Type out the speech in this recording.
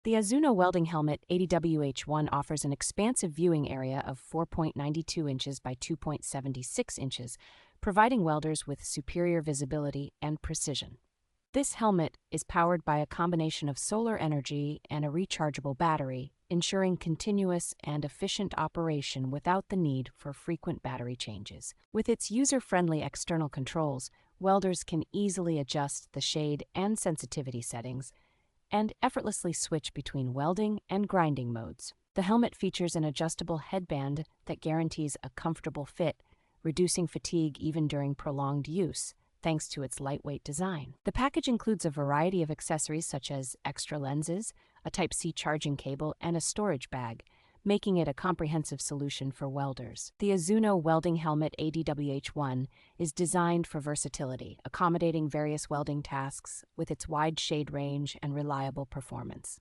The AZZUNO Welding Helmet ADWH-1 offers an expansive viewing area of 4.92 inches by 2.76 inches, providing welders with superior visibility and precision. This helmet is powered by a combination of solar energy and a rechargeable battery, ensuring continuous and efficient operation without the need for frequent battery changes. With its user-friendly external controls, welders can easily adjust the shade and sensitivity settings and effortlessly switch between welding and grinding modes. The helmet features an adjustable headband that guarantees a comfortable fit, reducing fatigue even during prolonged use, thanks to its lightweight design. The package includes a variety of accessories such as extra lenses, a Type-C charging cable, and a storage bag, making it a comprehensive solution for welders. The AZZUNO Welding Helmet ADWH-1 is designed for versatility, accommodating various welding tasks with its wide shade range and reliable performance.